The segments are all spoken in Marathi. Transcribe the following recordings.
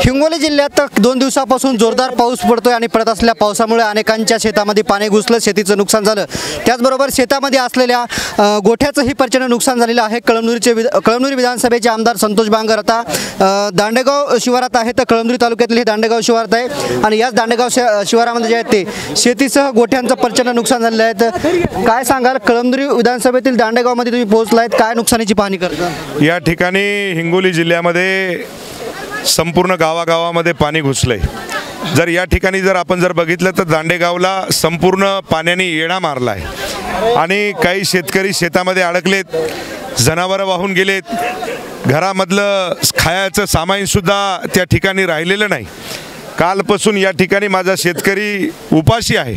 हिंगोली जिल्ह्यात 2 दिवसापासून जोरदार पाऊस पडतोय आणि पडत असलेल्या पावसामुळे अनेकांच्या शेतामध्ये पाणी घुसलं, शेतीचं नुकसान झालं। त्याचबरोबर शेतामध्ये असलेल्या गोठ्याचंही प्रचंड नुकसान झालेलं आहे। कळमनुरी विधानसभेचे आमदार संतोष बांगर आता दांडेगाव शिवारात आहेत। कळमनुरी तालुक्यातील हे दांडेगाव शिवारात आहे आणि याच दांडेगाव शिवारामध्ये जे आहे ते शेतीसह गोठ्यांचं प्रचंड नुकसान झालेलं आहे। काय सांगाल, कळमनुरी विधानसभेतील दांडेगावमध्ये तुम्ही पोहोचलायत, काय नुकसानीची पाहणी करता? या ठिकाणी हिंगोली जिल्ह्यामध्ये संपूर्ण गावागावामध्ये पाणी घुसलंय। जर या ठिकाणी आपण बघितलं तर दांडेगावला संपूर्ण पाण्याने येणा मारला आहे आणि काही शेतकरी शेतामध्ये अडकलेत, जनावरं वाहून गेलेत, घरामधलं खायचं सामानसुद्धा त्या ठिकाणी राहिलेलं नाही। कालपासून या ठिकाणी माझा शेतकरी उपाशी आहे।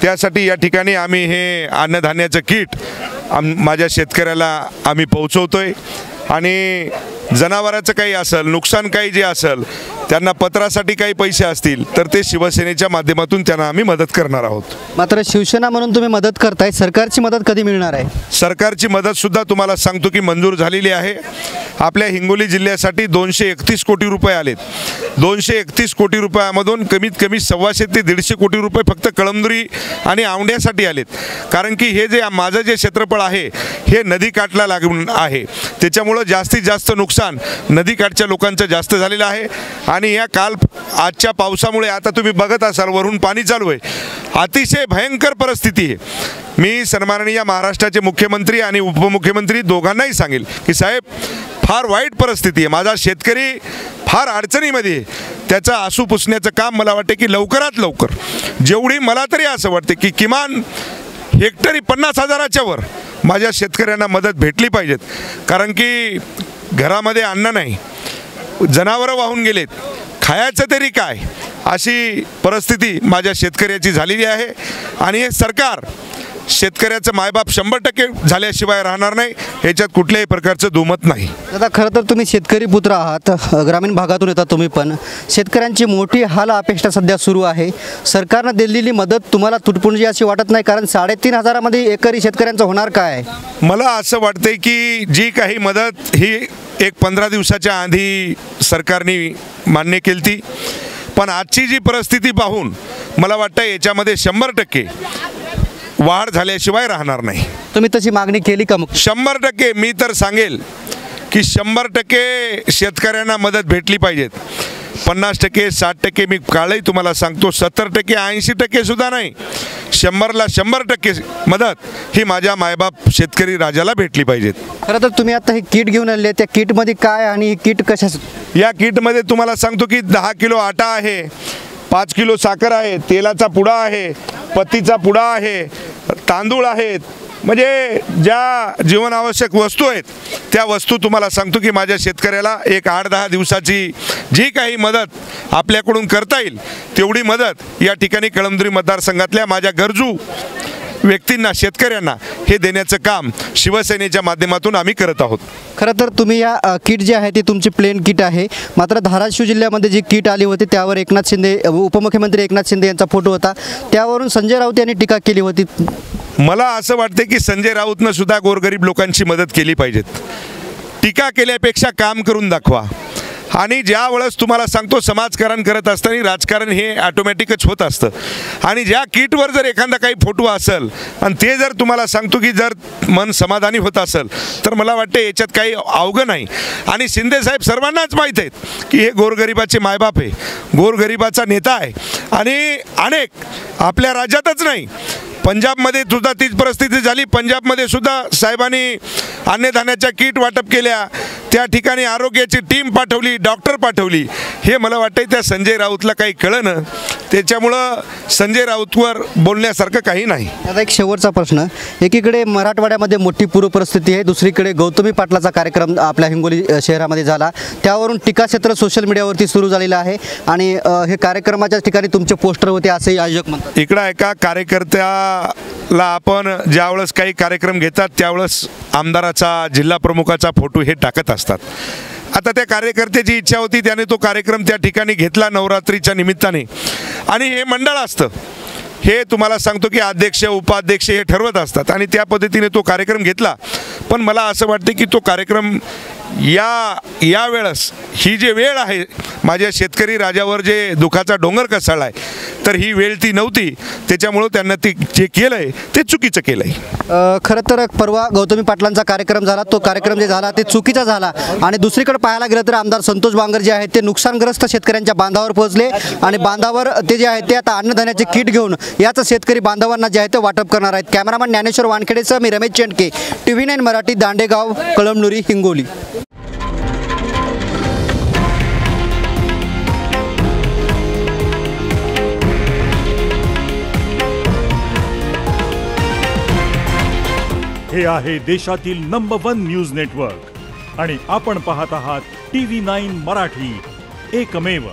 त्यासाठी या ठिकाणी आम्ही हे अन्नधान्याचं किट माझ्या शेतकऱ्याला आम्ही पोहोचवतोय आणि जनावराचं काही असेल, नुकसान काही जे असेल, त्यांना पत्रासाठी काही पैसे असतील तर ते शिवसेनेच्या माध्यमातून त्यांना आम्ही मदत करणार आहोत। मात्र शिवसेना म्हणून तुम्ही मदत करताय, सरकारची मदत कधी मिळणार आहे? सरकारची मदतसुद्धा तुम्हाला सांगतो की मंजूर झालेली आहे। आपल्या हिंगोली जिल्ह्यासाठी 231 कोटी रुपये आलेत। 231 कोटी रुपयामधून कमीत कमी 125 ते 150 कोटी रुपये फक्त कळमनुरी आणि औंढ्यासाठी आलेत। कारण की हे जे माझं जे क्षेत्रफळ आहे हे नदीकाठला लागून आहे, त्याच्यामुळं जास्तीत जास्त नुकसान नदीकाठच्या लोकांचं जास्त झालेलं आहे। आणि या आजच्या पावसामुळे आता तुम्ही बघत असाल वरून पाणी चालू आहे, अतिशय भयंकर परिस्थिती आहे। मी सन्माननीय महाराष्ट्राचे मुख्यमंत्री आणि उपमुख्यमंत्री दोघांनाही सांगेल की साहेब, फार वाईट परिस्थिती आहे, माझा शेतकरी फार अडचणीमध्ये आहे। त्याचा आसू पुसण्याचं काम मला वाटते की लवकरात लवकर, जेवढी मला तरी असं वाटते की किमान हेक्टरी 50,000च्या वर माझ्या शेतकऱ्यांना मदत भेटली पाहिजेत। कारण की घरामध्ये अन्न नाही, जनावरं वाहून गेलेत, खायचं तरी काय, अशी परिस्थिती माझ्या शेतकऱ्याची झालेली आहे। आणि हे सरकार शेतकऱ्याचं मायबाप 100% झाल्याशिवाय राहणार नाही, ह्याच्यात कुठल्याही प्रकारचं दुमत नाही। दादा, खरं तर तुम्ही शेतकरी पुत्र आहात, ग्रामीण भागातून येतात तुम्ही, पण शेतकऱ्यांची मोठी हाल अपेक्षा सध्या सुरू आहे। सरकारनं दिलेली मदत तुम्हाला तुटपुंजी अशी वाटत नाही? कारण 3,500मध्ये एकरी शेतकऱ्यांचं होणार काय? मला असं वाटतंय की जी काही मदत ही 15 दिवसाच्या आधी सरकारने मान्य केली ती, पण आजची जी परिस्थिती पाहून मला वाटतं याच्यामध्ये 100% वाढ झाल्याशिवाय राहणार नाही। तुम्ही तशी मागणी केली का? मग 100% मी तर सांगेल की 100% शेतकऱ्यांना मदत भेटली पाहिजेत। 50%, 60% मी कालही तुम्हाला सांगतो, 70%, 80% सुद्धा नाही, 100ला 100% मदत ही माझ्या मायबाप शेतकरी राजाला भेटली पाहिजेत। खरं तर तुम्ही आता हे किट घेऊन आले, त्या किटमध्ये काय आणि हे किट कशाचं? या किटमध्ये तुम्हाला सांगतो की 10 किलो आटा आहे, 5 किलो साखर आहे, तेलाचा पुडा आहे, पत्तीचा पुडा आहे, तांदूळ आहेत, म्हणजे ज्या जीवनावश्यक वस्तू आहेत त्या वस्तू तुम्हाला सांगतो की माझ्या शेतकऱ्याला 8-10 दिवसाची जी काही मदत आपल्याकडून करता येईल तेवढी मदत या ठिकाणी कळमनुरी मतदारसंघातल्या माझ्या गरजू व्यक्तींना, शेतकऱ्यांना हे देण्याचं काम शिवसेनेच्या माध्यमातून आम्ही करत आहोत। खरं तर तुम्ही या किट जे आहे ती तुमची प्लेन किट आहे, मात्र धाराशिव जिल्ह्यामध्ये जी किट आली होती त्यावर एकनाथ शिंदे, उपमुख्यमंत्री एकनाथ शिंदे यांचा फोटो होता, त्यावरून संजय राऊत यांनी टीका केली होती। मला असं वाटतं की संजय राऊतनं सुद्धा गोरगरीब लोकांची मदत केली पाहिजेत। टीका केल्यापेक्षा काम करून दाखवा। आणि ज्या वेळेस तुम्हाला सांगतो समाजकारण करत असताना राजकारण हे ऑटोमॅटिकच होत असतं, आणि ज्या किटवर जर एखादा काही फोटो असेल आणि ते जर तुम्हाला सांगतो की जर मन समाधानी होत असेल तर मला वाटतं याच्यात काही अवघड नाही। आणि शिंदे साहेब सर्वांनाच माहीत आहेत की हे गोरगरिबाचे मायबाप आहे, गोरगरिबाचा नेता आहे। आणि अनेक आपल्या राज्यातच नाही, पंजाबमध्ये सुद्धा तीच परिस्थिती झाली। पंजाबमध्ये सुद्धा साहेबांनी अन्नधान्याच्या किट वाटप केल्या, त्या ठिकाणी आरोग्याची टीम पाठवली, डॉक्टर पाठवली। हे मला वाटतं त्या संजय राऊतला काही कळलं, त्याच्यामुळं संजय राऊतवर बोलण्यासारखं काही नाही। आता एक शेवटचा प्रश्न, एकीकडे मराठवाड्यामध्ये मोठी पूर परिस्थिती आहे, दुसरीकडे गौतमी पाटलाचा कार्यक्रम आपल्या हिंगोली शहरामध्ये झाला, त्यावरून टीकाक्षेत्र सोशल मीडियावरती सुरू झालेलं आहे आणि हे कार्यक्रमाच्या ठिकाणी तुमचे पोस्टर होते असे आयोजक म्हणतात। इकडं एका कार्यकर्त्याला आपण ज्यावेळेस काही कार्यक्रम घेतात त्यावेळेस आमदाराचा, जिल्हा प्रमुखाचा फोटो हे टाकत असतात। आता त्या कार्यकर्त्याची इच्छा होती, त्याने तो कार्यक्रम त्या ठिकाणी घेतला नवरात्रीच्या निमित्ताने, आणि हे मंडळ असतं, हे तुम्हाला सांगतो की अध्यक्ष उपाध्यक्ष हे ठरवत असतात आणि त्या पद्धतीने तो कार्यक्रम घेतला. पण मला असं वाटते की तो कार्यक्रम या वेळेस ही जी वेळ आहे माझ्या शेतकरी राजावर जे दुखाचा डोंगर कोसळला आहे तर ही वेळ ती नव्हती. त्याच्यामुळं त्यांना ते जे केलं आहे ते चुकीचं केलं आहे. खरं तर परवा गौतमी पाटलांचा कार्यक्रम झाला, तो कार्यक्रम जे झाला ते चुकीचा झाला आणि दुसरीकडे पाहायला गेलं तर आमदार संतोष बांगर जे आहेत ते नुकसानग्रस्त शेतकऱ्यांच्या बांधावर पोहोचले आणि बांधावर ते जे आहेत ते आता अन्नधान्याचे किट घेऊन याचं शेतकरी बांधवांना जे आहे ते वाटप करणार आहेत. कॅमेरामॅन ज्ञानेश्वर वानखेडेसह मी रमेश चेंडके, TV9 मराठी, दांडेगाव, कळमनुरी, हिंगोली. हे आहे देशातील नंबर 1 न्यूज नेटवर्क आणि आपण पाहत आहात TV9 मराठी, एकमेव.